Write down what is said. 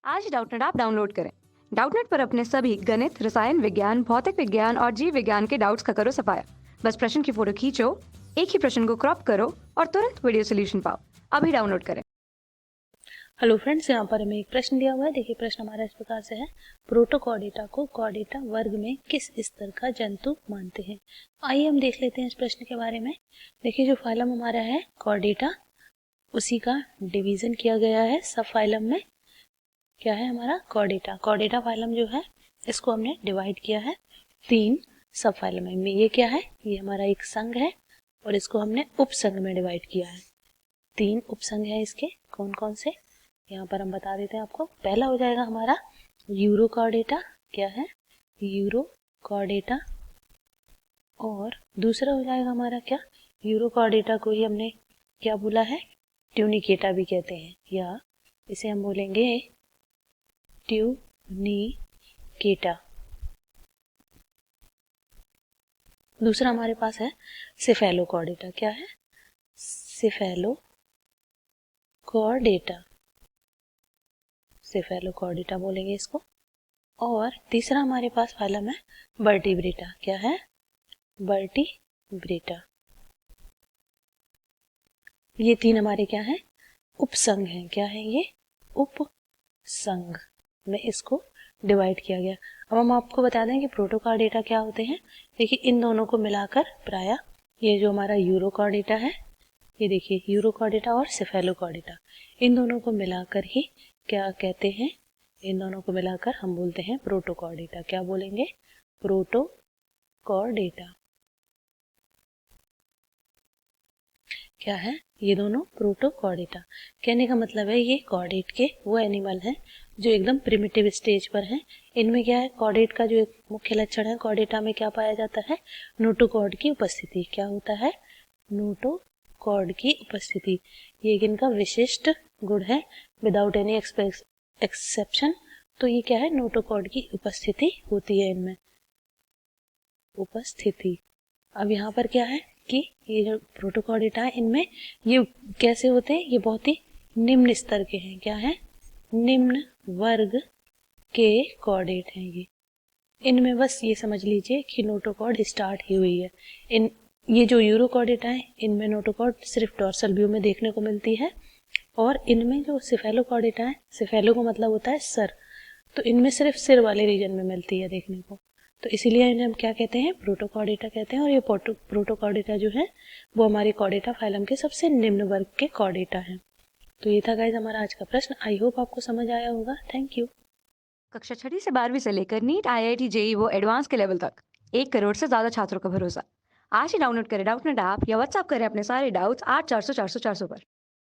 आज ही Doubtnut app download करें। Doubtnut पर अपने सभी गणित, रसायन विज्ञान, भौतिक विज्ञान और जीव विज्ञान के डाउट्स का करो सफाया। बस प्रश्न की फोटो खींचो, एक ही प्रश्न को क्रॉप करो और तुरंत वीडियो सोल्यूशन पाओ। अभी डाउनलोड करें। हेलो फ्रेंड्स, यहाँ पर हमें एक प्रश्न दिया हुआ है। देखिए प्रश्न हमारा इस प्रकार से है, प्रोटोकॉर्डेटा को कॉर्डेटा वर्ग में किस स्तर का जंतु मानते हैं। आइए हम देख लेते हैं इस प्रश्न के बारे में। देखिए जो फाइलम हमारा है कॉर्डेटा, उसी का डिवीजन किया गया है सब फाइलम में। क्या है हमारा कॉर्डेटा, कॉर्डेटा फाइलम जो है इसको हमने डिवाइड किया है 3 सब फाइलम में। ये क्या है, ये हमारा एक संघ है और इसको हमने उपसंघ में डिवाइड किया है। 3 उपसंघ है इसके, कौन कौन से यहाँ पर हम बता देते हैं आपको। पहला हो जाएगा हमारा यूरोकॉर्डेटा, क्या है यूरोकॉर्डेटा। और दूसरा हो जाएगा हमारा क्या, यूरोकॉर्डेटा को ही हमने क्या बोला है, ट्यूनिकेटा भी कहते हैं, या इसे हम बोलेंगे ट्यूनिकेटा। दूसरा हमारे पास है सेफेलोकॉर्डेटा, क्या है सेफेलोकॉर्डेटा, सेफेलोकॉर्डेटा बोलेंगे इसको। और तीसरा हमारे पास फाइलम है वर्टिब्रेटा, क्या है वर्टिब्रेटा। ये 3 हमारे क्या है, उपसंघ हैं, क्या है ये उपसंघ में इसको डिवाइड किया गया। अब हम आपको बता दें कि प्रोटोकॉर्डेटा क्या होते हैं। देखिए इन दोनों को मिलाकर प्रायः ये जो हमारा यूरोकॉर्डेटा है, ये देखिए यूरोकॉर्डेटा और सेफेलोकॉर्डेटा, इन दोनों को मिलाकर ही क्या कहते हैं, इन दोनों को मिलाकर हम बोलते हैं प्रोटोकॉर्डेटा। क्या बोलेंगे, प्रोटोकॉर्डेटा। क्या है ये दोनों प्रोटोकॉर्डेटा। कहने का मतलब है ये कॉर्डेट के वो एनिमल हैं जो एकदम प्रिमिटिव स्टेज पर हैं। इनमें क्या है, कॉर्डेट का जो एक मुख्य लक्षण है कॉर्डेटा में क्या पाया जाता है, नोटोकॉर्ड की उपस्थिति। क्या होता है, नोटोकॉर्ड की उपस्थिति। ये इनका विशिष्ट गुण है विदाउट एनी एक्सेप्शन। तो ये क्या है, नोटोकॉर्ड की उपस्थिति होती है इनमें, उपस्थिति। अब यहाँ पर क्या है कि ये जो प्रोटोकॉर्डेटा है इनमें ये कैसे होते हैं, ये बहुत ही निम्न स्तर के हैं। क्या है, निम्न वर्ग के कॉर्डेट हैं ये। इनमें बस ये समझ लीजिए कि नोटोकॉर्ड स्टार्ट ही हुई है। ये जो यूरोकॉर्डेटा है इनमें नोटोकॉर्ड सिर्फ डॉर्सल व्यू में देखने को मिलती है। और इनमें जो सेफेलोकॉर्डेटा है, सेफेलो का मतलब होता है सर, तो इनमें सिर्फ सिर वाले रीजन में मिलती है देखने को। तो इसीलिए इन्हें हम क्या कहते हैं, प्रोटोकॉर्डेटा कहते हैं। और ये प्रोटोकॉर्डेटा जो है वो हमारे कॉर्डेटा फाइलम के सबसे निम्न वर्ग के कॉर्डेटा हैं। तो ये था गाइस हमारा आज का प्रश्न। आई होप आपको समझ आया होगा। Thank you. कक्षा 6 से 12वीं से लेकर नीट, IIT, JEE वो एडवांस के लेवल तक 1 करोड़ से ज्यादा छात्रों का भरोसा। आज ही डाउनलोड करें डाउटनेट ऐप या व्हाट्सएप करें अपने सारे डाउट्स 8400 400 400 पर।